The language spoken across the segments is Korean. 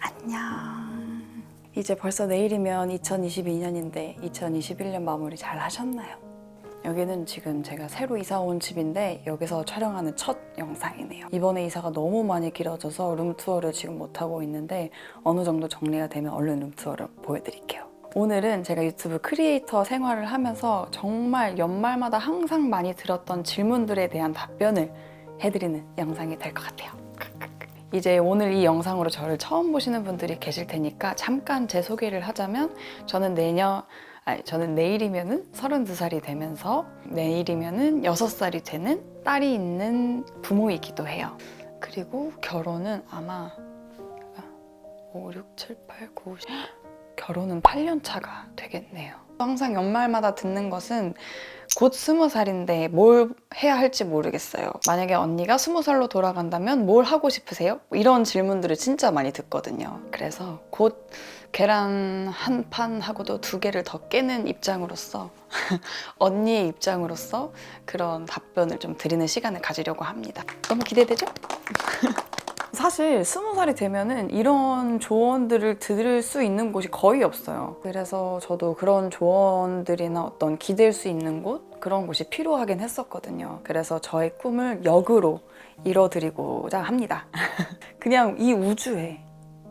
안녕. 이제 벌써 내일이면 2022년인데 2021년 마무리 잘 하셨나요? 여기는 지금 제가 새로 이사 온 집인데 여기서 촬영하는 첫 영상이네요. 이번에 이사가 너무 많이 길어져서 룸투어를 지금 못하고 있는데 어느 정도 정리가 되면 얼른 룸투어를 보여드릴게요. 오늘은 제가 유튜브 크리에이터 생활을 하면서 정말 연말마다 항상 많이 들었던 질문들에 대한 답변을 해드리는 영상이 될 것 같아요. 이제 오늘 이 영상으로 저를 처음 보시는 분들이 계실 테니까 잠깐 제 소개를 하자면 저는 내일이면은 32살이 되면서 내일이면은 6살이 되는 딸이 있는 부모이기도 해요. 그리고 결혼은 아마 5, 6, 7, 8, 9, 10 결혼은 8년 차가 되겠네요. 항상 연말마다 듣는 것은 곧 20살인데 뭘 해야 할지 모르겠어요. 만약에 언니가 20살로 돌아간다면 뭘 하고 싶으세요? 이런 질문들을 진짜 많이 듣거든요. 그래서 곧 계란 한 판 하고도 2개를 더 깨는 입장으로서 언니의 입장으로서 그런 답변을 좀 드리는 시간을 가지려고 합니다. 너무 기대되죠? 사실 20살이 되면은 이런 조언들을 들을 수 있는 곳이 거의 없어요. 그래서 저도 그런 조언들이나 어떤 기댈 수 있는 곳, 그런 곳이 필요하긴 했었거든요. 그래서 저의 꿈을 역으로 이뤄드리고자 합니다. 그냥 이 우주에,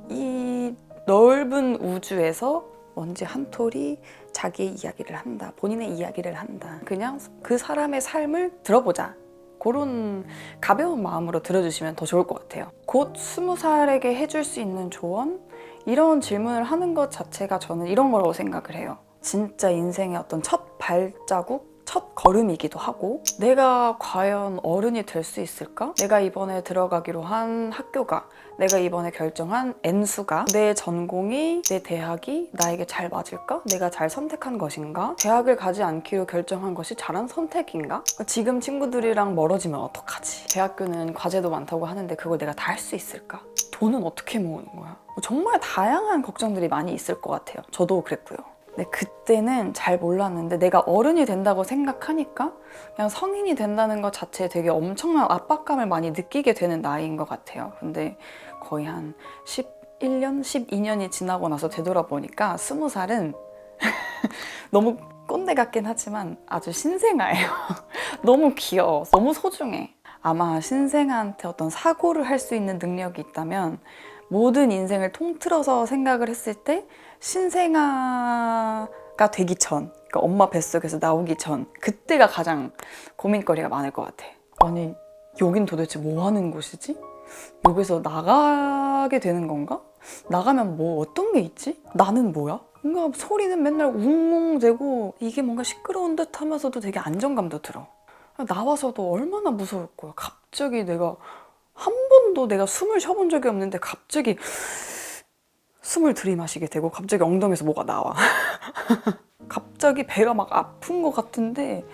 이 넓은 우주에서 먼지 한 톨이 자기의 이야기를 한다. 본인의 이야기를 한다. 그냥 그 사람의 삶을 들어보자. 그런 가벼운 마음으로 들어주시면 더 좋을 것 같아요. 곧 20살에게 해줄 수 있는 조언? 이런 질문을 하는 것 자체가 저는 이런 거라고 생각을 해요. 진짜 인생의 어떤 첫 발자국? 첫 걸음이기도 하고 내가 과연 어른이 될 수 있을까? 내가 이번에 들어가기로 한 학교가 내가 이번에 결정한 N수가 내 전공이 내 대학이 나에게 잘 맞을까? 내가 잘 선택한 것인가? 대학을 가지 않기로 결정한 것이 잘한 선택인가? 지금 친구들이랑 멀어지면 어떡하지? 대학교는 과제도 많다고 하는데 그걸 내가 다 할 수 있을까? 돈은 어떻게 모으는 거야? 정말 다양한 걱정들이 많이 있을 것 같아요. 저도 그랬고요. 근데 그때는 잘 몰랐는데 내가 어른이 된다고 생각하니까 그냥 성인이 된다는 것 자체에 되게 엄청난 압박감을 많이 느끼게 되는 나이인 것 같아요. 근데 거의 한 11년, 12년이 지나고 나서 되돌아보니까 20살은 너무 꼰대 같긴 하지만 아주 신생아예요. 너무 귀여워. 너무 소중해. 아마 신생아한테 어떤 사고를 할 수 있는 능력이 있다면 모든 인생을 통틀어서 생각을 했을 때 신생아가 되기 전, 그러니까 엄마 뱃속에서 나오기 전 그때가 가장 고민거리가 많을 것 같아. 아니, 여긴 도대체 뭐 하는 곳이지? 여기서 나가게 되는 건가? 나가면 뭐 어떤 게 있지? 나는 뭐야? 뭔가 소리는 맨날 웅웅대고 이게 뭔가 시끄러운 듯 하면서도 되게 안정감도 들어. 나와서도 얼마나 무서울 거야. 갑자기 내가 한 번도 내가 숨을 쉬어본 적이 없는데 갑자기 숨을 들이마시게 되고 갑자기 엉덩이에서 뭐가 나와. 갑자기 배가 막 아픈 것 같은데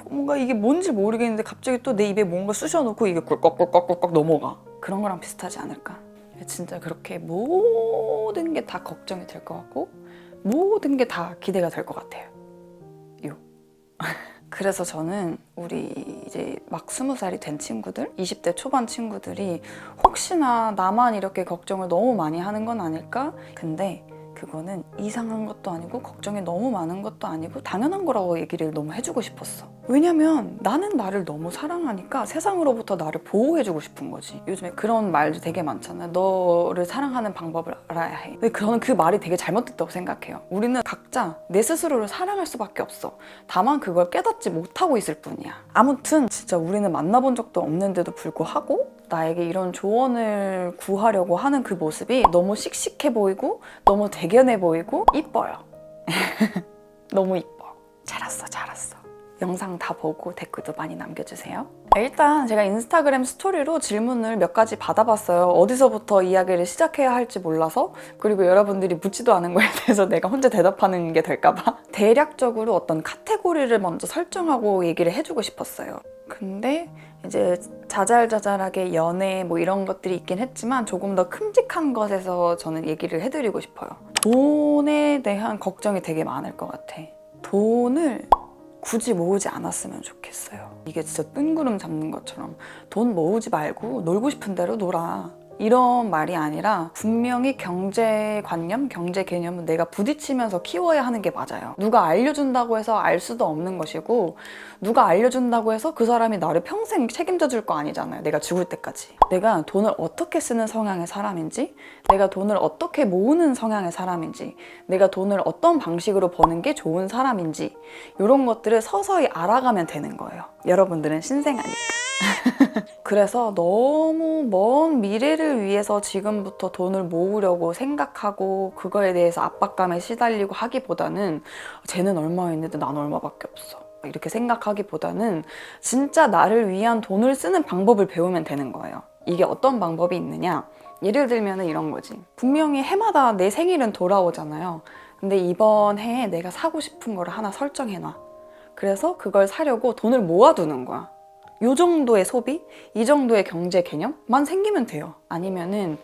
뭔가 이게 뭔지 모르겠는데 갑자기 또 내 입에 뭔가 쑤셔놓고 이게 꿀꺽꿀꺽꿀꺽 넘어가. 그런 거랑 비슷하지 않을까? 진짜 그렇게 모든 게 다 걱정이 될 것 같고 모든 게 다 기대가 될 것 같아요. 그래서 저는 우리 이제 막 20살이 된 친구들, 20대 초반 친구들이 혹시나 나만 이렇게 걱정을 너무 많이 하는 건 아닐까? 근데 그거는 이상한 것도 아니고 걱정이 너무 많은 것도 아니고 당연한 거라고 얘기를 너무 해주고 싶었어. 왜냐면 나는 나를 너무 사랑하니까 세상으로부터 나를 보호해주고 싶은 거지. 요즘에 그런 말도 되게 많잖아. 너를 사랑하는 방법을 알아야 해. 근데 저는 그 말이 되게 잘못됐다고 생각해요. 우리는 각자 내 스스로를 사랑할 수밖에 없어. 다만 그걸 깨닫지 못하고 있을 뿐이야. 아무튼 진짜 우리는 만나본 적도 없는데도 불구하고 나에게 이런 조언을 구하려고 하는 그 모습이 너무 씩씩해 보이고 너무 대견해 보이고 이뻐요. 너무 이뻐. 잘했어. 영상 다 보고 댓글도 많이 남겨주세요. 일단 제가 인스타그램 스토리로 질문을 몇 가지 받아봤어요. 어디서부터 이야기를 시작해야 할지 몰라서, 그리고 여러분들이 묻지도 않은 거에 대해서 내가 혼자 대답하는 게 될까봐 대략적으로 어떤 카테고리를 먼저 설정하고 얘기를 해주고 싶었어요. 근데 이제 자잘자잘하게 연애 뭐 이런 것들이 있긴 했지만 조금 더 큼직한 것에서 저는 얘기를 해드리고 싶어요. 돈에 대한 걱정이 되게 많을 것 같아. 돈을 굳이 모으지 않았으면 좋겠어요. 이게 진짜 뜬구름 잡는 것처럼 돈 모으지 말고 놀고 싶은 대로 놀아. 이런 말이 아니라 분명히 경제관념, 경제개념은 내가 부딪히면서 키워야 하는 게 맞아요. 누가 알려준다고 해서 알 수도 없는 것이고 누가 알려준다고 해서 그 사람이 나를 평생 책임져 줄 거 아니잖아요. 내가 죽을 때까지. 내가 돈을 어떻게 쓰는 성향의 사람인지, 내가 돈을 어떻게 모으는 성향의 사람인지, 내가 돈을 어떤 방식으로 버는 게 좋은 사람인지 이런 것들을 서서히 알아가면 되는 거예요. 여러분들은 신생아니까. 그래서 너무 먼 미래를 위해서 지금부터 돈을 모으려고 생각하고 그거에 대해서 압박감에 시달리고 하기보다는 쟤는 얼마 있는데 난 얼마밖에 없어 이렇게 생각하기보다는 진짜 나를 위한 돈을 쓰는 방법을 배우면 되는 거예요. 이게 어떤 방법이 있느냐, 예를 들면 이런 거지. 분명히 해마다 내 생일은 돌아오잖아요. 근데 이번 해에 내가 사고 싶은 거를 하나 설정해놔. 그래서 그걸 사려고 돈을 모아두는 거야. 이 정도의 소비, 이 정도의 경제 개념만 생기면 돼요. 아니면은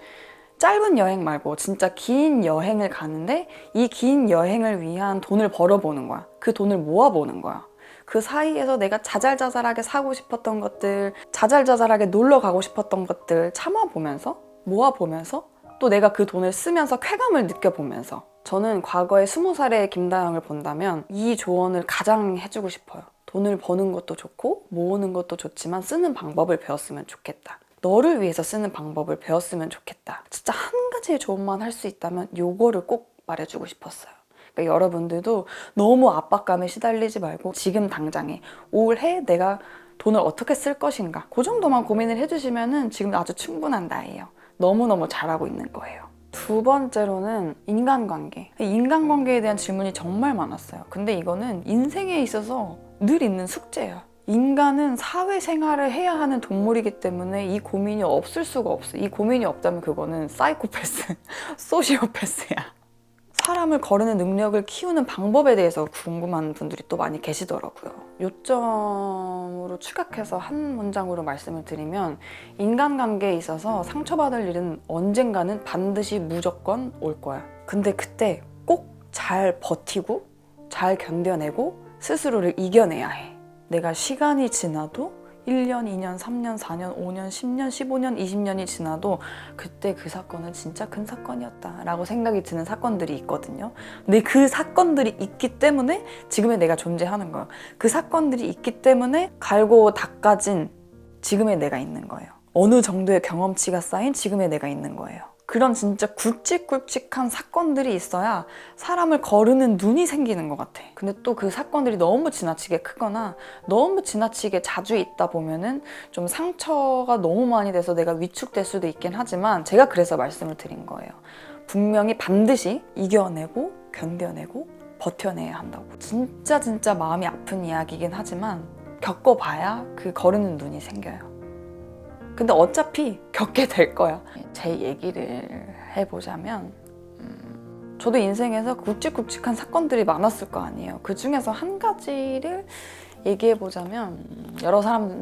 짧은 여행 말고 진짜 긴 여행을 가는데 이 긴 여행을 위한 돈을 벌어보는 거야. 그 돈을 모아보는 거야. 그 사이에서 내가 자잘자잘하게 사고 싶었던 것들, 자잘자잘하게 놀러 가고 싶었던 것들 참아보면서, 모아보면서 또 내가 그 돈을 쓰면서 쾌감을 느껴보면서, 저는 과거에 20살의 김다영을 본다면 이 조언을 가장 해주고 싶어요. 돈을 버는 것도 좋고 모으는 것도 좋지만 쓰는 방법을 배웠으면 좋겠다. 너를 위해서 쓰는 방법을 배웠으면 좋겠다. 진짜 한 가지의 조언만 할 수 있다면 요거를 꼭 말해주고 싶었어요. 그러니까 여러분들도 너무 압박감에 시달리지 말고 지금 당장에 올해 내가 돈을 어떻게 쓸 것인가, 그 정도만 고민을 해주시면 지금 아주 충분한 나이에요. 너무너무 잘하고 있는 거예요. 두 번째로는 인간관계. 인간관계에 대한 질문이 정말 많았어요. 근데 이거는 인생에 있어서 늘 있는 숙제야. 인간은 사회생활을 해야 하는 동물이기 때문에 이 고민이 없을 수가 없어. 이 고민이 없다면 그거는 사이코패스, 소시오패스야. 사람을 거르는 능력을 키우는 방법에 대해서 궁금한 분들이 또 많이 계시더라고요. 요점으로 추격해서 한 문장으로 말씀을 드리면, 인간관계에 있어서 상처받을 일은 언젠가는 반드시 무조건 올 거야. 근데 그때 꼭 잘 버티고 잘 견뎌내고 스스로를 이겨내야 해. 내가 시간이 지나도 1년, 2년, 3년, 4년, 5년, 10년, 15년, 20년이 지나도 그때 그 사건은 진짜 큰 사건이었다 라고 생각이 드는 사건들이 있거든요. 근데 그 사건들이 있기 때문에 지금의 내가 존재하는 거예요. 그 사건들이 있기 때문에 갈고 닦아진 지금의 내가 있는 거예요. 어느 정도의 경험치가 쌓인 지금의 내가 있는 거예요. 그런 진짜 굵직굵직한 사건들이 있어야 사람을 거르는 눈이 생기는 것 같아. 근데 또 그 사건들이 너무 지나치게 크거나 너무 지나치게 자주 있다 보면은 좀 상처가 너무 많이 돼서 내가 위축될 수도 있긴 하지만, 제가 그래서 말씀을 드린 거예요. 분명히 반드시 이겨내고 견뎌내고 버텨내야 한다고. 진짜 마음이 아픈 이야기이긴 하지만 겪어봐야 그 거르는 눈이 생겨요. 근데 어차피 겪게 될 거야. 제 얘기를 해보자면, 저도 인생에서 굵직굵직한 사건들이 많았을 거 아니에요. 그 중에서 한 가지를 얘기해보자면,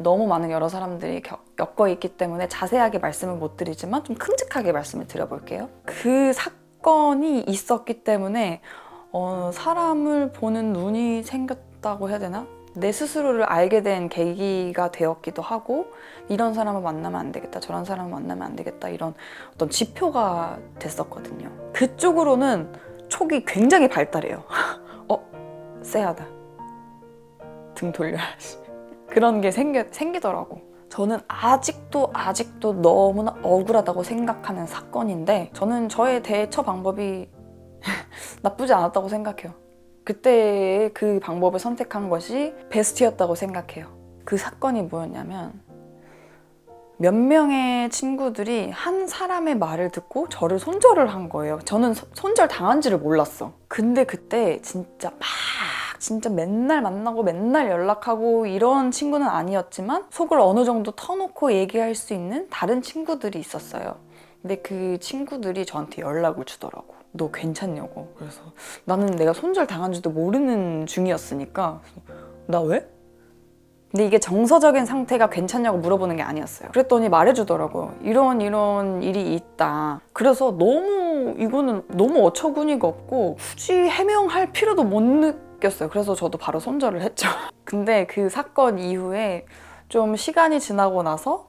너무 많은 여러 사람들이 겪어 있기 때문에 자세하게 말씀을 못 드리지만 좀 큼직하게 말씀을 드려볼게요. 그 사건이 있었기 때문에 사람을 보는 눈이 생겼다고 해야 되나? 내 스스로를 알게 된 계기가 되었기도 하고, 이런 사람을 만나면 안 되겠다, 저런 사람을 만나면 안 되겠다, 이런 어떤 지표가 됐었거든요. 그쪽으로는 촉이 굉장히 발달해요. 쎄하다, 등 돌려야지, 그런 게 생기더라고. 저는 아직도 너무나 억울하다고 생각하는 사건인데, 저는 저의 대처 방법이 나쁘지 않았다고 생각해요. 그때 그 방법을 선택한 것이 베스트였다고 생각해요. 그 사건이 뭐였냐면, 몇 명의 친구들이 한 사람의 말을 듣고 저를 손절을 한 거예요. 저는 손절 당한지를 몰랐어. 근데 그때 진짜 맨날 만나고 맨날 연락하고 이런 친구는 아니었지만 속을 어느 정도 터놓고 얘기할 수 있는 다른 친구들이 있었어요. 근데 그 친구들이 저한테 연락을 주더라고. 너 괜찮냐고. 그래서 나는 내가 손절 당한 줄도 모르는 중이었으니까, 나 왜? 근데 이게 정서적인 상태가 괜찮냐고 물어보는 게 아니었어요. 그랬더니 말해주더라고요. 이런 일이 있다. 그래서 이거는 너무 어처구니가 없고 굳이 해명할 필요도 못 느꼈어요. 그래서 저도 바로 손절을 했죠. 근데 그 사건 이후에 좀 시간이 지나고 나서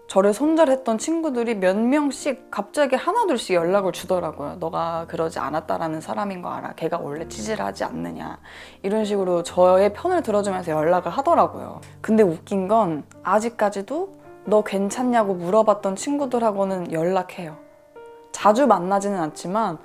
저를 손절했던 친구들이 몇 명씩 갑자기 하나둘씩 연락을 주더라고요. 너가 그러지 않았다라는 사람인 거 알아. 걔가 원래 찌질하지 않느냐. 이런 식으로 저의 편을 들어주면서 연락을 하더라고요. 근데 웃긴 건 아직까지도 너 괜찮냐고 물어봤던 친구들하고는 연락해요. 자주 만나지는 않지만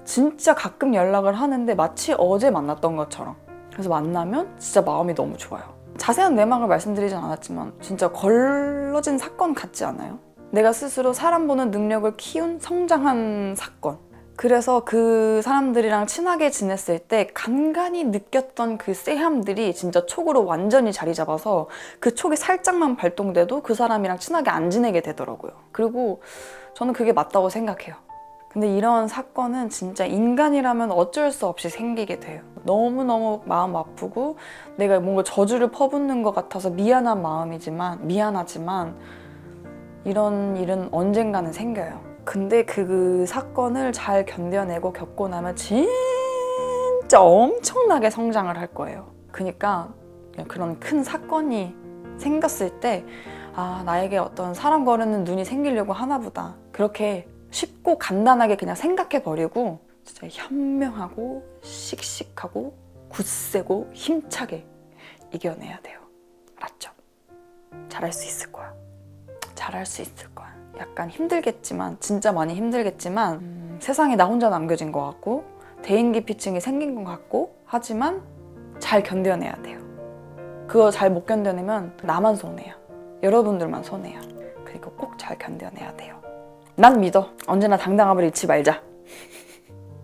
진짜 가끔 연락을 하는데 마치 어제 만났던 것처럼. 그래서 만나면 진짜 마음이 너무 좋아요. 자세한 내막을 말씀드리진 않았지만 진짜 걸러진 사건 같지 않아요? 내가 스스로 사람 보는 능력을 키운 성장한 사건. 그래서 그 사람들이랑 친하게 지냈을 때 간간히 느꼈던 그 쎄함들이 진짜 촉으로 완전히 자리 잡아서 그 촉이 살짝만 발동돼도 그 사람이랑 친하게 안 지내게 되더라고요. 그리고 저는 그게 맞다고 생각해요. 근데 이런 사건은 진짜 인간이라면 어쩔 수 없이 생기게 돼요. 너무너무 마음 아프고 내가 뭔가 저주를 퍼붓는 것 같아서 미안하지만 이런 일은 언젠가는 생겨요. 근데 그 사건을 잘 견뎌내고 겪고 나면 진짜 엄청나게 성장을 할 거예요. 그러니까 그런 큰 사건이 생겼을 때 아, 나에게 어떤 사람 거르는 눈이 생기려고 하나 보다. 그렇게 쉽고 간단하게 그냥 생각해버리고 진짜 현명하고 씩씩하고 굳세고 힘차게 이겨내야 돼요. 알았죠? 잘할 수 있을 거야. 잘할 수 있을 거야. 약간 힘들겠지만 진짜 많이 힘들겠지만 세상에 나 혼자 남겨진 것 같고 대인기피증이 생긴 것 같고 하지만 잘 견뎌내야 돼요. 그거 잘 못 견뎌내면 나만 손해야. 여러분들만 손해야. 그리고 꼭 잘 견뎌내야 돼요. 난 믿어. 언제나 당당함을 잃지 말자.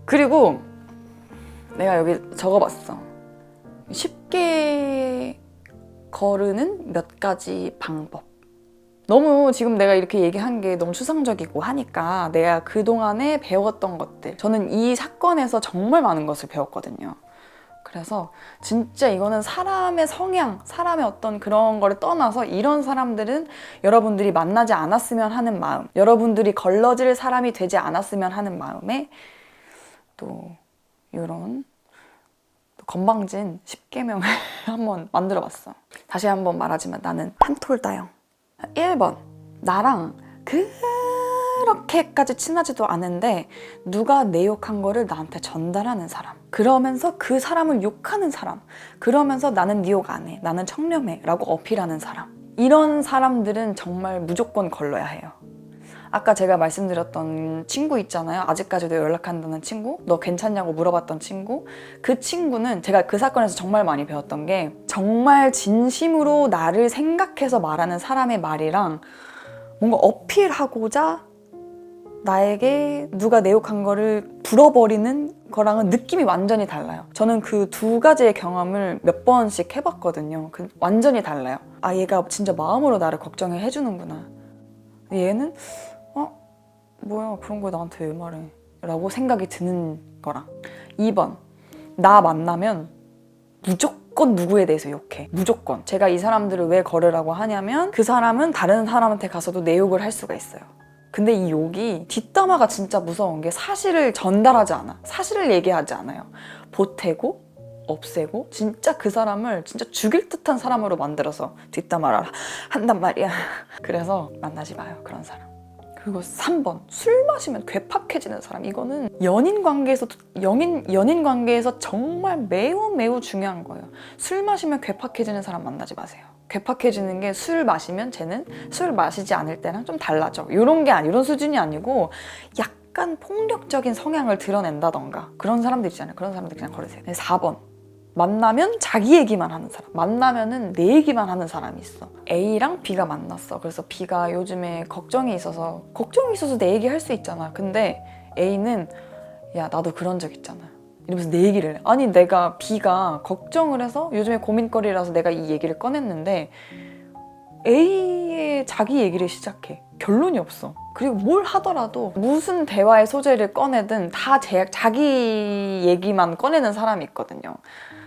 그리고 내가 여기 적어봤어. 쉽게 거르는 몇 가지 방법. 너무 지금 내가 이렇게 얘기한 게 너무 추상적이고 하니까 내가 그동안에 배웠던 것들. 저는 이 사건에서 정말 많은 것을 배웠거든요. 그래서 진짜 이거는 사람의 성향, 사람의 어떤 그런 거를 떠나서 이런 사람들은 여러분들이 만나지 않았으면 하는 마음, 여러분들이 걸러질 사람이 되지 않았으면 하는 마음에 또 이런 건방진 10계명을 한번 만들어봤어. 다시 한번 말하지만 나는 한톨다형. 1번, 나랑 그렇게까지 친하지도 않은데 누가 내 욕한 거를 나한테 전달하는 사람, 그러면서 그 사람을 욕하는 사람, 그러면서 나는 네 욕 안 해, 나는 청렴해 라고 어필하는 사람. 이런 사람들은 정말 무조건 걸러야 해요. 아까 제가 말씀드렸던 친구 있잖아요. 아직까지도 연락한다는 친구, 너 괜찮냐고 물어봤던 친구. 그 친구는 제가 그 사건에서 정말 많이 배웠던 게 정말 진심으로 나를 생각해서 말하는 사람의 말이랑 뭔가 어필하고자 나에게 누가 내 욕한 거를 불어버리는 거랑은 느낌이 완전히 달라요. 저는 그 두 가지의 경험을 몇 번씩 해봤거든요. 완전히 달라요. 아, 얘가 진짜 마음으로 나를 걱정해 해주는구나. 얘는 뭐야 그런 거 나한테 왜 말해 라고 생각이 드는 거랑. 2번, 나 만나면 무조건 누구에 대해서 욕해. 무조건. 제가 이 사람들을 왜 거르라고 하냐면 그 사람은 다른 사람한테 가서도 내 욕을 할 수가 있어요. 근데 이 욕이 뒷담화가 진짜 무서운 게 사실을 전달하지 않아. 사실을 얘기하지 않아요. 보태고 없애고 진짜 그 사람을 진짜 죽일 듯한 사람으로 만들어서 뒷담화를 한단 말이야. 그래서 만나지 마요, 그런 사람. 그리고 3번, 술 마시면 괴팍해지는 사람. 이거는 연인 관계에서 정말 매우 중요한 거예요. 술 마시면 괴팍해지는 사람 만나지 마세요. 괴팍해지는 게 술 마시면 쟤는 술 마시지 않을 때랑 좀 달라져. 이런 수준이 아니고 약간 폭력적인 성향을 드러낸다던가 그런 사람들 있잖아요. 그런 사람들 그냥 걸으세요. 4번, 만나면 자기 얘기만 하는 사람. 만나면은 내 얘기만 하는 사람이 있어. A랑 B가 만났어. 그래서 B가 요즘에 걱정이 있어서 내 얘기 할 수 있잖아. 근데 A는 야, 나도 그런 적 있잖아. 이러면서 내 얘기를 해. 아니, 내가 B가 걱정을 해서 요즘에 고민거리라서 내가 이 얘기를 꺼냈는데 A의 자기 얘기를 시작해. 결론이 없어. 그리고 뭘 하더라도 무슨 대화의 소재를 꺼내든 다 자기 얘기만 꺼내는 사람이 있거든요.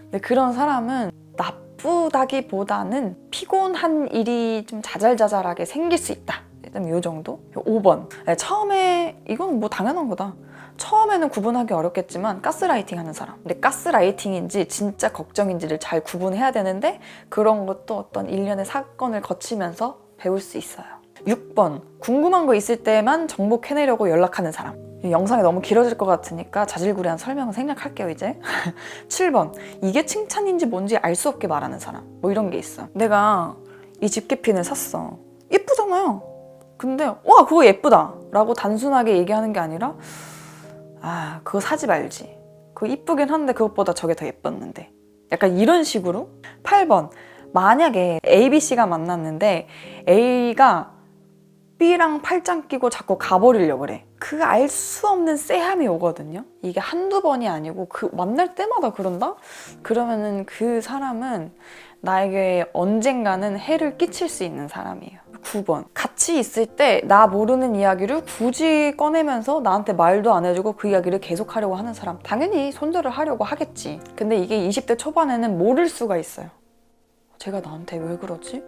근데 그런 사람은 나쁘다기보다는 피곤한 일이 좀 자잘자잘하게 생길 수 있다. 일단 이 정도? 5번. 처음에 이건 뭐 당연한 거다. 처음에는 구분하기 어렵겠지만 가스라이팅 하는 사람. 근데 가스라이팅인지 진짜 걱정인지를 잘 구분해야 되는데 그런 것도 어떤 일련의 사건을 거치면서 배울 수 있어요. 6번, 궁금한 거 있을 때만 정보 캐내려고 연락하는 사람. 영상이 너무 길어질 것 같으니까 자질구레한 설명은 생략할게요 이제. 7번, 이게 칭찬인지 뭔지 알 수 없게 말하는 사람. 뭐 이런 게 있어. 내가 이 집게핀을 샀어. 예쁘잖아요. 근데 와 그거 예쁘다 라고 단순하게 얘기하는 게 아니라 아 그거 사지 말지. 그거 이쁘긴 한데 그것보다 저게 더 예뻤는데. 약간 이런 식으로. 8번, 만약에 A, B, C가 만났는데 A가 B랑 팔짱 끼고 자꾸 가버리려고 그래. 그 알 수 없는 쎄함이 오거든요. 이게 한두 번이 아니고 그 만날 때마다 그런다? 그러면은 그 사람은 나에게 언젠가는 해를 끼칠 수 있는 사람이에요. 9번, 같이 있을 때 나 모르는 이야기를 굳이 꺼내면서 나한테 말도 안 해주고 그 이야기를 계속하려고 하는 사람. 당연히 손절을 하려고 하겠지. 근데 이게 20대 초반에는 모를 수가 있어요. 제가 나한테 왜 그러지?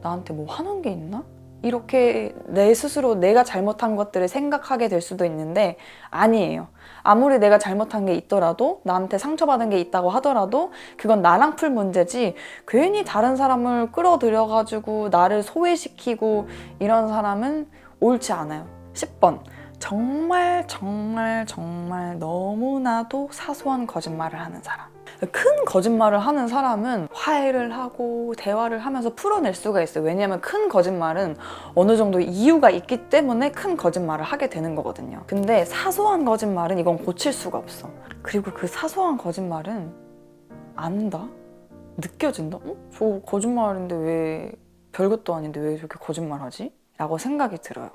나한테 뭐 하는 게 있나? 이렇게 내 스스로 내가 잘못한 것들을 생각하게 될 수도 있는데 아니에요. 아무리 내가 잘못한 게 있더라도 나한테 상처받은 게 있다고 하더라도 그건 나랑 풀 문제지 괜히 다른 사람을 끌어들여가지고 나를 소외시키고 이런 사람은 옳지 않아요. 10번, 정말 너무나도 사소한 거짓말을 하는 사람. 큰 거짓말을 하는 사람은 화해를 하고 대화를 하면서 풀어낼 수가 있어요. 왜냐하면 큰 거짓말은 어느 정도 이유가 있기 때문에 큰 거짓말을 하게 되는 거거든요. 근데 사소한 거짓말은 이건 고칠 수가 없어. 그리고 그 사소한 거짓말은 안다? 느껴진다? 저 거짓말인데 왜 별것도 아닌데 왜 저렇게 거짓말하지? 라고 생각이 들어요.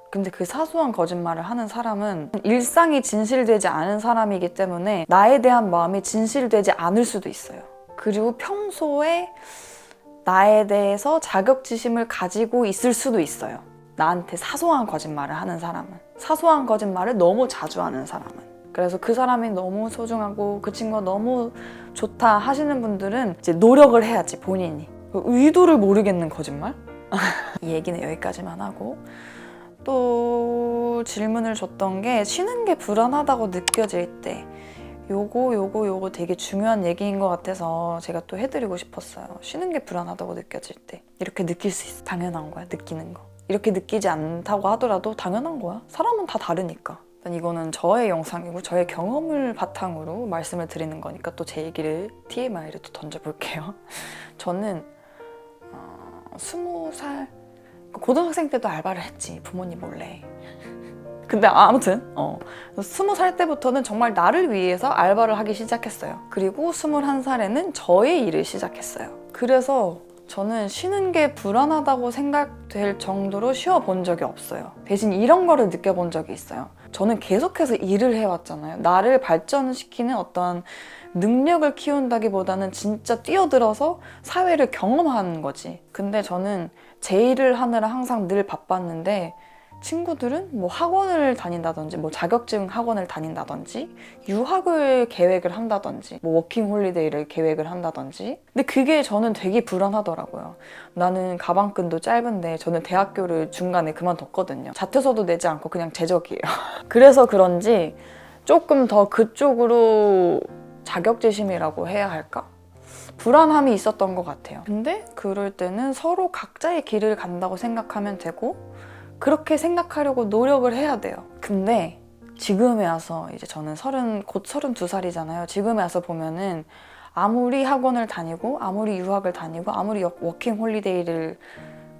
근데 그 사소한 거짓말을 하는 사람은 일상이 진실되지 않은 사람이기 때문에 나에 대한 마음이 진실되지 않을 수도 있어요. 그리고 평소에 나에 대해서 자격지심을 가지고 있을 수도 있어요. 나한테 사소한 거짓말을 하는 사람은. 사소한 거짓말을 너무 자주 하는 사람은. 그래서 그 사람이 너무 소중하고 그 친구가 너무 좋다 하시는 분들은 이제 노력을 해야지 본인이. 의도를 모르겠는 거짓말? 이 얘기는 여기까지만 하고 또 질문을 줬던 게 쉬는 게 불안하다고 느껴질 때 요거 되게 중요한 얘기인 것 같아서 제가 또 해드리고 싶었어요. 쉬는 게 불안하다고 느껴질 때 이렇게 느낄 수 있어. 당연한 거야. 느끼는 거. 이렇게 느끼지 않다고 하더라도 당연한 거야. 사람은 다 다르니까. 일단 이거는 저의 영상이고 저의 경험을 바탕으로 말씀을 드리는 거니까 또 제 얘기를 TMI를 또 던져볼게요. 저는 20살 고등학생 때도 알바를 했지. 부모님 몰래. 근데 아무튼 20살 때부터는 정말 나를 위해서 알바를 하기 시작했어요. 그리고 21살에는 저의 일을 시작했어요. 그래서 저는 쉬는 게 불안하다고 생각될 정도로 쉬어본 적이 없어요. 대신 이런 거를 느껴본 적이 있어요. 저는 계속해서 일을 해왔잖아요. 나를 발전시키는 어떤 능력을 키운다기보다는 진짜 뛰어들어서 사회를 경험하는 거지. 근데 저는 제 일을 하느라 항상 늘 바빴는데 친구들은 뭐 학원을 다닌다든지 뭐 자격증 학원을 다닌다든지 유학을 계획을 한다든지 뭐 워킹 홀리데이를 계획을 한다든지 근데 그게 저는 되게 불안하더라고요. 나는 가방끈도 짧은데 저는 대학교를 중간에 그만뒀거든요. 자퇴서도 내지 않고 그냥 제적이에요. 그래서 그런지 조금 더 그쪽으로 자격지심이라고 해야 할까? 불안함이 있었던 것 같아요. 근데 그럴 때는 서로 각자의 길을 간다고 생각하면 되고 그렇게 생각하려고 노력을 해야 돼요. 근데 지금에 와서 이제 저는 곧 32살이잖아요. 지금에 와서 보면은 아무리 학원을 다니고 아무리 유학을 다니고 아무리 워킹 홀리데이를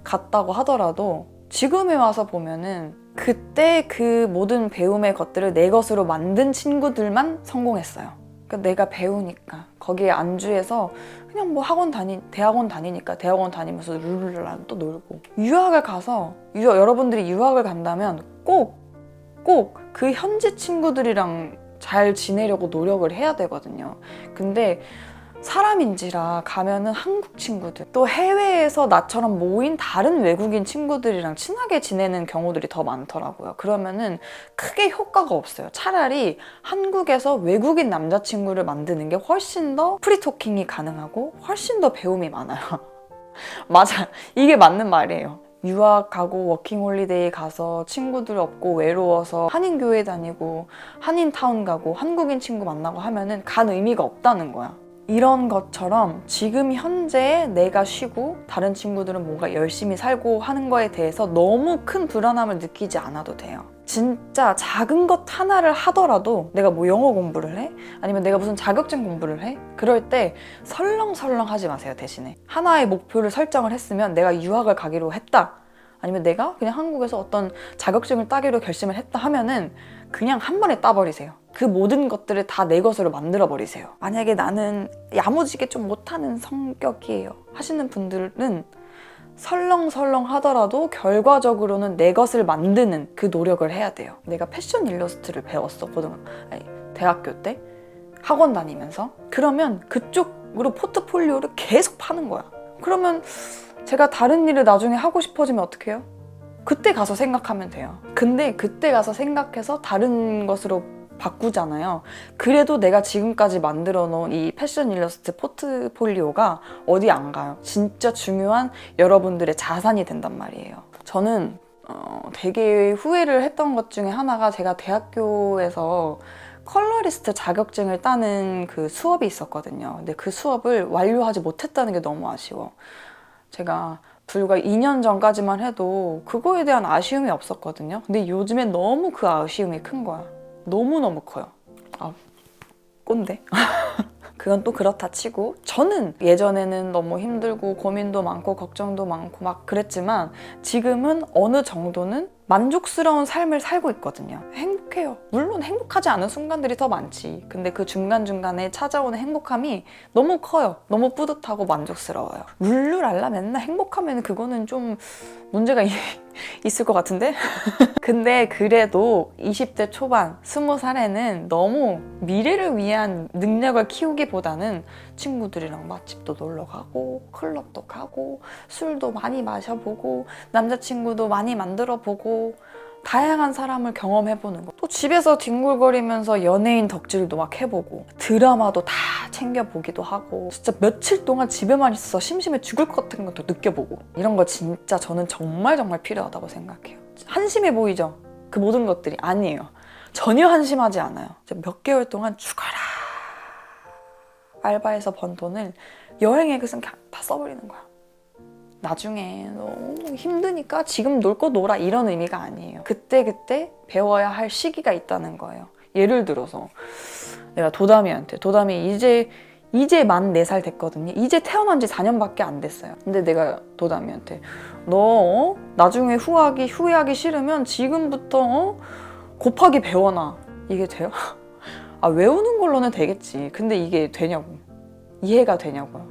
갔다고 하더라도 지금에 와서 보면은 그때 그 모든 배움의 것들을 내 것으로 만든 친구들만 성공했어요. 그러니까 내가 배우니까 거기에 안주해서 그냥 뭐 대학원 다니니까 대학원 다니면서 룰루랄라 또 놀고 유학을 가서 여러분들이 유학을 간다면 꼭 그 현지 친구들이랑 잘 지내려고 노력을 해야 되거든요. 근데 사람인지라 가면은 한국 친구들 또 해외에서 나처럼 모인 다른 외국인 친구들이랑 친하게 지내는 경우들이 더 많더라고요. 그러면은 크게 효과가 없어요. 차라리 한국에서 외국인 남자친구를 만드는 게 훨씬 더 프리토킹이 가능하고 훨씬 더 배움이 많아요. 맞아, 이게 맞는 말이에요. 유학 가고 워킹홀리데이 가서 친구들 없고 외로워서 한인교회 다니고 한인타운 가고 한국인 친구 만나고 하면은 간 의미가 없다는 거야. 이런 것처럼 지금 현재 내가 쉬고 다른 친구들은 뭔가 열심히 살고 하는 거에 대해서 너무 큰 불안함을 느끼지 않아도 돼요. 진짜 작은 것 하나를 하더라도 내가 뭐 영어 공부를 해? 아니면 내가 무슨 자격증 공부를 해? 그럴 때 설렁설렁 하지 마세요. 대신에 하나의 목표를 설정을 했으면 내가 유학을 가기로 했다, 아니면 내가 그냥 한국에서 어떤 자격증을 따기로 결심을 했다 하면은 그냥 한 번에 따버리세요. 그 모든 것들을 다 내 것으로 만들어버리세요. 만약에 나는 야무지게 좀 못하는 성격이에요 하시는 분들은 설렁설렁 하더라도 결과적으로는 내 것을 만드는 그 노력을 해야 돼요. 내가 패션 일러스트를 배웠어. 대학교 때 학원 다니면서. 그러면 그쪽으로 포트폴리오를 계속 파는 거야. 그러면 제가 다른 일을 나중에 하고 싶어지면 어떻게 해요? 그때 가서 생각하면 돼요. 근데 그때 가서 생각해서 다른 것으로 바꾸잖아요. 그래도 내가 지금까지 만들어 놓은 이 패션 일러스트 포트폴리오가 어디 안 가요. 진짜 중요한 여러분들의 자산이 된단 말이에요. 저는 되게 후회를 했던 것 중에 하나가, 제가 대학교에서 컬러리스트 자격증을 따는 그 수업이 있었거든요. 근데 그 수업을 완료하지 못했다는 게 너무 아쉬워. 제가 불과 2년 전까지만 해도 그거에 대한 아쉬움이 없었거든요. 근데 요즘엔 너무 그 아쉬움이 큰 거야. 너무너무 커요. 꼰대. 그건 또 그렇다 치고, 저는 예전에는 너무 힘들고 고민도 많고 걱정도 많고 막 그랬지만 지금은 어느 정도는 만족스러운 삶을 살고 있거든요. 행복해요. 물론 행복하지 않은 순간들이 더 많지. 근데 그 중간중간에 찾아오는 행복함이 너무 커요. 너무 뿌듯하고 만족스러워요. 룰루랄라 맨날 행복하면 그거는 좀 문제가 있을 것 같은데? 근데 그래도 20대 초반, 20살에는 너무 미래를 위한 능력을 키우기보다는 친구들이랑 맛집도 놀러 가고 클럽도 가고 술도 많이 마셔보고 남자친구도 많이 만들어보고 다양한 사람을 경험해보는 거. 또 집에서 뒹굴거리면서 연예인 덕질도 막 해보고 드라마도 다 챙겨보기도 하고, 진짜 며칠 동안 집에만 있어서 심심해 죽을 것 같은 것도 느껴보고, 이런 거 진짜 저는 정말 필요하다고 생각해요. 한심해 보이죠? 그 모든 것들이 아니에요. 전혀 한심하지 않아요. 몇 개월 동안 죽어라 알바해서 번 돈을 여행에 그냥 다 써버리는 거야. 나중에 너무 힘드니까 지금 놀 거 놀아, 이런 의미가 아니에요. 그때그때 배워야 할 시기가 있다는 거예요. 예를 들어서 내가 도담이 이제 만 4살 됐거든요. 이제 태어난 지 4년밖에 안 됐어요. 근데 내가 도담이한테 너 나중에 후회하기 싫으면 지금부터 곱하기 배워놔. 이게 돼요? 외우는 걸로는 되겠지. 근데 이게 되냐고. 이해가 되냐고요.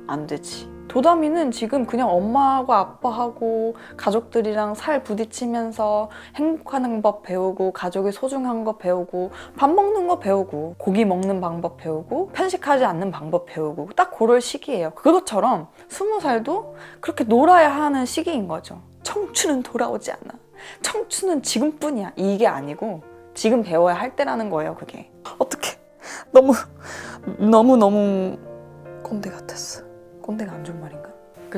안 되지. 도담이는 지금 그냥 엄마하고 아빠하고 가족들이랑 살 부딪히면서 행복하는 법 배우고, 가족의 소중한 거 배우고, 밥 먹는 거 배우고, 고기 먹는 방법 배우고, 편식하지 않는 방법 배우고, 딱 그럴 시기예요. 그것처럼 20살도 그렇게 놀아야 하는 시기인 거죠. 청춘은 돌아오지 않아. 청춘은 지금뿐이야. 이게 아니고 지금 배워야 할 때라는 거예요. 그게. 어떡해. 너무 꼰대 같았어. 꼰대가 안 좋은 말인가?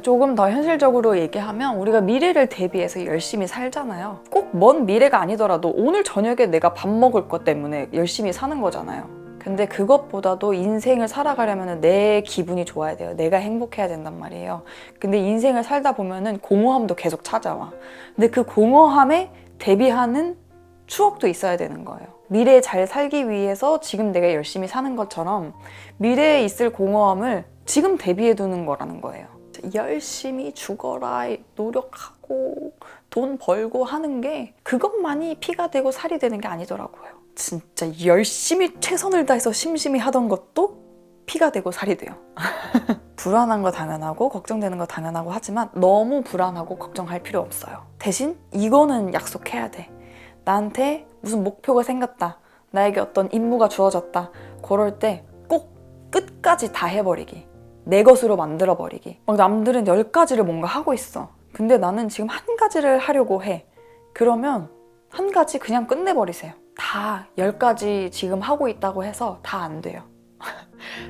조금 더 현실적으로 얘기하면 우리가 미래를 대비해서 열심히 살잖아요. 꼭 먼 미래가 아니더라도 오늘 저녁에 내가 밥 먹을 것 때문에 열심히 사는 거잖아요. 근데 그것보다도 인생을 살아가려면 내 기분이 좋아야 돼요. 내가 행복해야 된단 말이에요. 근데 인생을 살다 보면은 공허함도 계속 찾아와. 근데 그 공허함에 대비하는 추억도 있어야 되는 거예요. 미래에 잘 살기 위해서 지금 내가 열심히 사는 것처럼 미래에 있을 공허함을 지금 대비해 두는 거라는 거예요. 열심히 죽어라, 노력하고 돈 벌고 하는 게 그것만이 피가 되고 살이 되는 게 아니더라고요. 진짜 열심히 최선을 다해서 심심히 하던 것도 피가 되고 살이 돼요. 불안한 거 당연하고 걱정되는 거 당연하고 하지만 너무 불안하고 걱정할 필요 없어요. 대신 이거는 약속해야 돼. 나한테 무슨 목표가 생겼다. 나에게 어떤 임무가 주어졌다. 그럴 때 꼭 끝까지 다 해버리기. 내 것으로 만들어버리기. 남들은 10가지를 뭔가 하고 있어. 근데 나는 지금 한 가지를 하려고 해. 그러면 한 가지 그냥 끝내버리세요. 다 10가지 지금 하고 있다고 해서 다 안 돼요.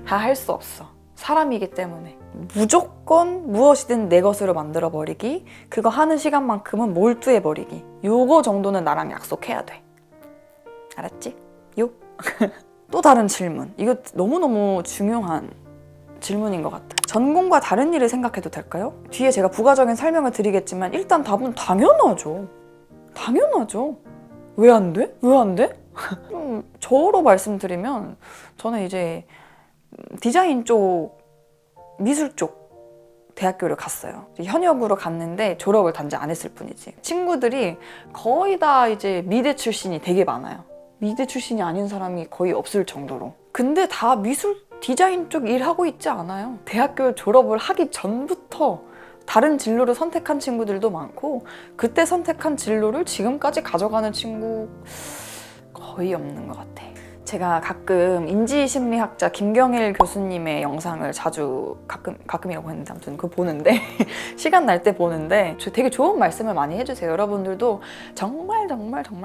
다 할 수 없어. 사람이기 때문에. 무조건 무엇이든 내 것으로 만들어버리기. 그거 하는 시간만큼은 몰두해버리기. 요거 정도는 나랑 약속해야 돼. 알았지? 요? 또 다른 질문. 이거 너무너무 중요한 질문인 것 같아. 전공과 다른 일을 생각해도 될까요? 뒤에 제가 부가적인 설명을 드리겠지만 일단 답은 당연하죠. 당연하죠. 왜 안 돼? 왜 안 돼? 저로 말씀드리면 저는 이제 디자인 쪽, 미술 쪽 대학교를 갔어요. 현역으로 갔는데 졸업을 단지 안 했을 뿐이지. 친구들이 거의 다 이제 미대 출신이 되게 많아요. 미대 출신이 아닌 사람이 거의 없을 정도로. 근데 다 미술 디자인 쪽 일하고 있지 않아요. 대학교 졸업을 하기 전부터 다른 진로를 선택한 친구들도 많고 그때 선택한 진로를 지금까지 가져가는 친구 거의 없는 것 같아. 제가 가끔 인지심리학자 김경일 교수님의 영상을 자주 가끔이라고 했는데 아무튼 그거 보는데 시간 날 때 보는데 되게 좋은 말씀을 많이 해주세요. 여러분들도 정말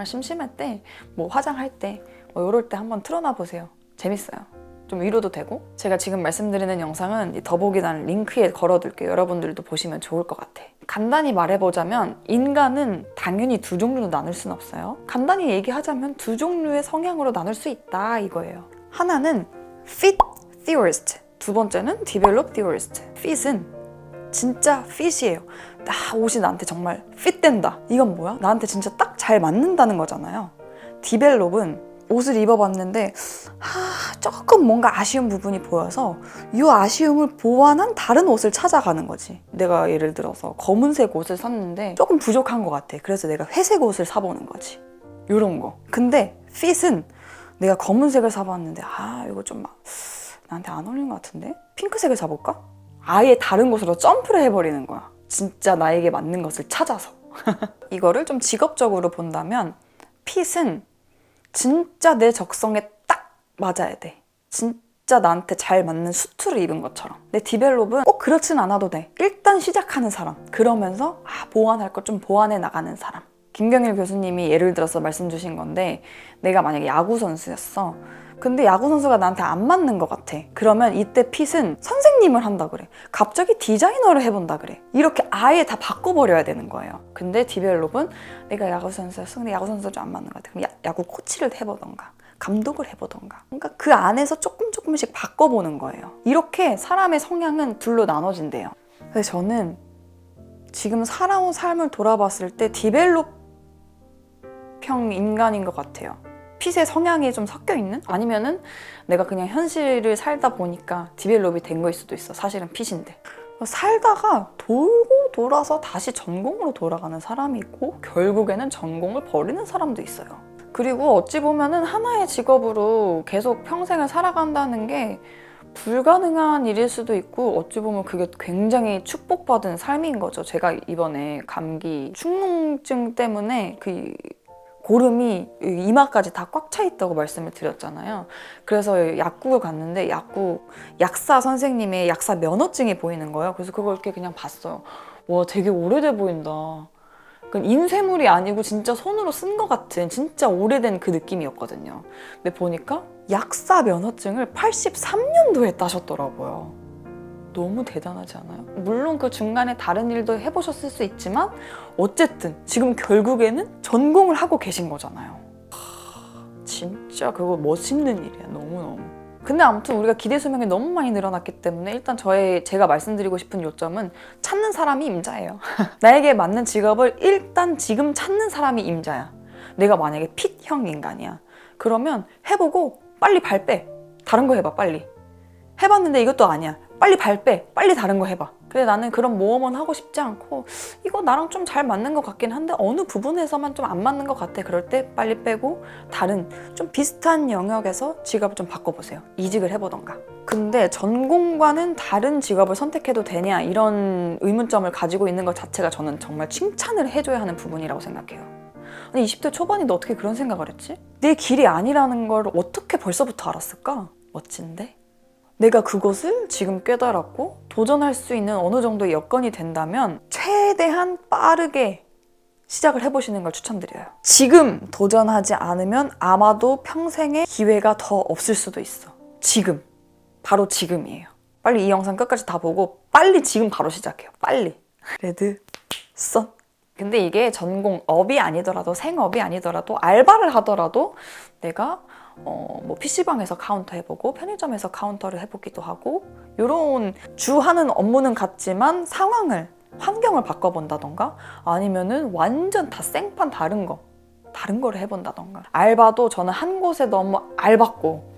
심심할 때 뭐 화장할 때 뭐 이럴 때 한번 틀어놔 보세요. 재밌어요. 좀 위로도 되고. 제가 지금 말씀드리는 영상은 더보기란 링크에 걸어둘게요. 여러분들도 보시면 좋을 것 같아. 간단히 말해보자면 인간은 당연히 두 종류로 나눌 수는 없어요. 간단히 얘기하자면 두 종류의 성향으로 나눌 수 있다 이거예요. 하나는 fit theorist, 두 번째는 develop theorist. fit은 진짜 fit이에요. 옷이 나한테 정말 fit 된다. 이건 뭐야? 나한테 진짜 딱 잘 맞는다는 거잖아요. develop은 옷을 입어봤는데 조금 뭔가 아쉬운 부분이 보여서 이 아쉬움을 보완한 다른 옷을 찾아가는 거지. 내가 예를 들어서 검은색 옷을 샀는데 조금 부족한 것 같아. 그래서 내가 회색 옷을 사보는 거지. 이런 거. 근데 fit은 내가 검은색을 사봤는데 이거 좀 나한테 안 어울리는 것 같은데? 핑크색을 사볼까? 아예 다른 곳으로 점프를 해버리는 거야. 진짜 나에게 맞는 것을 찾아서. 이거를 좀 직업적으로 본다면 fit은 진짜 내 적성에 딱 맞아야 돼. 진짜 나한테 잘 맞는 수트를 입은 것처럼. 내 디벨롭은 꼭 그렇진 않아도 돼. 일단 시작하는 사람. 그러면서 보완할 것 좀 보완해 나가는 사람. 김경일 교수님이 예를 들어서 말씀 주신 건데 내가 만약에 야구 선수였어. 근데 야구 선수가 나한테 안 맞는 것 같아. 그러면 이때 핏은 선생님을 한다 그래. 갑자기 디자이너를 해본다 그래. 이렇게 아예 다 바꿔버려야 되는 거예요. 근데 디벨롭은 내가 야구 선수였어. 근데 야구 선수가 좀 안 맞는 것 같아. 그럼 야구 코치를 해보던가 감독을 해보던가. 그러니까 그 안에서 조금씩 바꿔보는 거예요. 이렇게 사람의 성향은 둘로 나눠진대요. 그래서 저는 지금 살아온 삶을 돌아봤을 때 디벨롭형 인간인 것 같아요. 핏의 성향이 좀 섞여 있는? 아니면은 내가 그냥 현실을 살다 보니까 디벨롭이 된 거일 수도 있어. 사실은 핏인데. 살다가 돌고 돌아서 다시 전공으로 돌아가는 사람이 있고 결국에는 전공을 버리는 사람도 있어요. 그리고 어찌 보면은 하나의 직업으로 계속 평생을 살아간다는 게 불가능한 일일 수도 있고 어찌 보면 그게 굉장히 축복받은 삶인 거죠. 제가 이번에 감기 축농증 때문에 고름이 이마까지 다 꽉 차 있다고 말씀을 드렸잖아요. 그래서 약국을 갔는데 약사 선생님의 약사 면허증이 보이는 거예요. 그래서 그걸 이렇게 그냥 봤어요. 와, 되게 오래돼 보인다. 인쇄물이 아니고 진짜 손으로 쓴 것 같은 진짜 오래된 그 느낌이었거든요. 근데 보니까 약사 면허증을 83년도에 따셨더라고요. 너무 대단하지 않아요? 물론 그 중간에 다른 일도 해보셨을 수 있지만 어쨌든 지금 결국에는 전공을 하고 계신 거잖아요. 진짜 그거 멋있는 일이야. 너무너무. 근데 아무튼 우리가 기대 수명이 너무 많이 늘어났기 때문에 일단 제가 말씀드리고 싶은 요점은 찾는 사람이 임자예요. 나에게 맞는 직업을 일단 지금 찾는 사람이 임자야. 내가 만약에 핏형 인간이야. 그러면 해보고 빨리 발 빼. 다른 거 해봐, 빨리. 해봤는데 이것도 아니야. 빨리 발 빼. 빨리 다른 거 해봐. 근데 나는 그런 모험은 하고 싶지 않고 이거 나랑 좀 잘 맞는 것 같긴 한데 어느 부분에서만 좀 안 맞는 것 같아. 그럴 때 빨리 빼고 다른 좀 비슷한 영역에서 직업을 좀 바꿔보세요. 이직을 해보던가. 근데 전공과는 다른 직업을 선택해도 되냐 이런 의문점을 가지고 있는 것 자체가 저는 정말 칭찬을 해줘야 하는 부분이라고 생각해요. 아니 20대 초반인데 어떻게 그런 생각을 했지? 내 길이 아니라는 걸 어떻게 벌써부터 알았을까? 멋진데? 내가 그것을 지금 깨달았고 도전할 수 있는 어느 정도의 여건이 된다면 최대한 빠르게 시작을 해보시는 걸 추천드려요. 지금 도전하지 않으면 아마도 평생에 기회가 더 없을 수도 있어. 지금. 바로 지금이에요. 빨리 이 영상 끝까지 다 보고 빨리 지금 바로 시작해요. 빨리. 레드, 선, 근데 이게 전공업이 아니더라도 생업이 아니더라도 알바를 하더라도 내가 뭐 PC방에서 카운터 해보고 편의점에서 카운터를 해보기도 하고 이런 주 하는 업무는 같지만 환경을 바꿔본다던가 아니면은 완전 다 생판 다른 거를 해본다던가. 알바도 저는 한 곳에 너무 알받고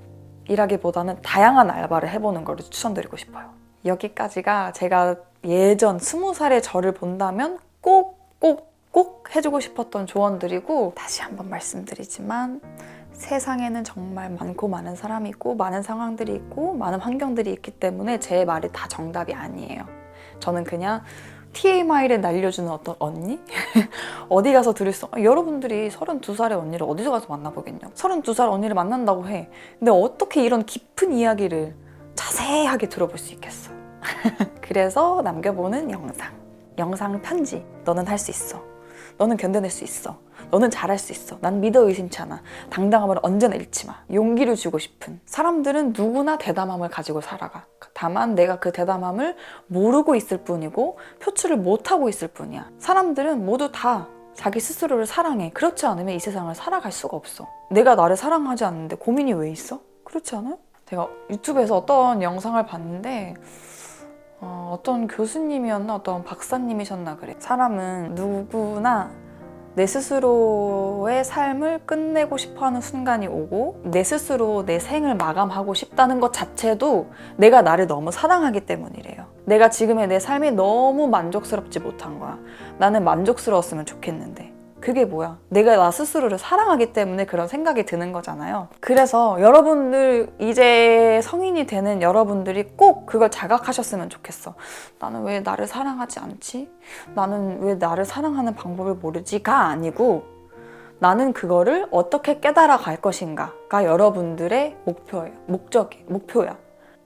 일하기보다는 다양한 알바를 해보는 걸 추천드리고 싶어요. 여기까지가 제가 예전 20살의 저를 본다면 꼭 해주고 싶었던 조언들이고, 다시 한번 말씀드리지만 세상에는 정말 많고 많은 사람이 있고 많은 상황들이 있고 많은 환경들이 있기 때문에 제 말이 다 정답이 아니에요. 저는 그냥 TMI를 날려주는 어떤 언니? 어디 가서 들을 수 여러분들이 32살의 언니를 어디서 가서 만나보겠냐고. 32살 언니를 만난다고 해. 근데 어떻게 이런 깊은 이야기를 자세하게 들어볼 수 있겠어. 그래서 남겨보는 영상 편지. 너는 할 수 있어. 너는 견뎌낼 수 있어. 너는 잘할 수 있어. 난 믿어 의심치 않아. 당당함을 언제나 잃지 마. 용기를 주고 싶은. 사람들은 누구나 대담함을 가지고 살아가. 다만 내가 그 대담함을 모르고 있을 뿐이고 표출을 못하고 있을 뿐이야. 사람들은 모두 다 자기 스스로를 사랑해. 그렇지 않으면 이 세상을 살아갈 수가 없어. 내가 나를 사랑하지 않는데 고민이 왜 있어? 그렇지 않아요? 제가 유튜브에서 어떤 영상을 봤는데 어떤 교수님이었나 어떤 박사님이셨나 그래. 사람은 누구나 내 스스로의 삶을 끝내고 싶어하는 순간이 오고 내 스스로 내 생을 마감하고 싶다는 것 자체도 내가 나를 너무 사랑하기 때문이래요. 내가 지금의 내 삶이 너무 만족스럽지 못한 거야. 나는 만족스러웠으면 좋겠는데 그게 뭐야? 내가 나 스스로를 사랑하기 때문에 그런 생각이 드는 거잖아요. 그래서 여러분들 이제 성인이 되는 여러분들이 꼭 그걸 자각하셨으면 좋겠어. 나는 왜 나를 사랑하지 않지? 나는 왜 나를 사랑하는 방법을 모르지?가 아니고 나는 그거를 어떻게 깨달아 갈 것인가가 여러분들의 목표야.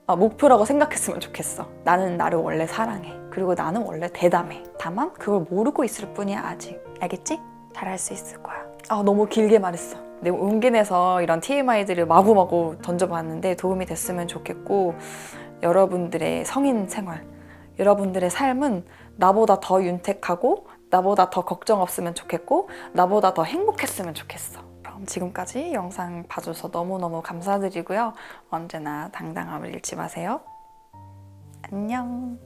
목표라고 생각했으면 좋겠어. 나는 나를 원래 사랑해. 그리고 나는 원래 대담해. 다만 그걸 모르고 있을 뿐이야 아직. 알겠지? 잘할 수 있을 거야. 너무 길게 말했어. 내가 용기 내서 이런 TMI들을 마구마구 던져봤는데 도움이 됐으면 좋겠고, 여러분들의 성인 생활, 여러분들의 삶은 나보다 더 윤택하고 나보다 더 걱정 없으면 좋겠고 나보다 더 행복했으면 좋겠어. 그럼 지금까지 영상 봐줘서 너무너무 감사드리고요. 언제나 당당함을 잃지 마세요. 안녕.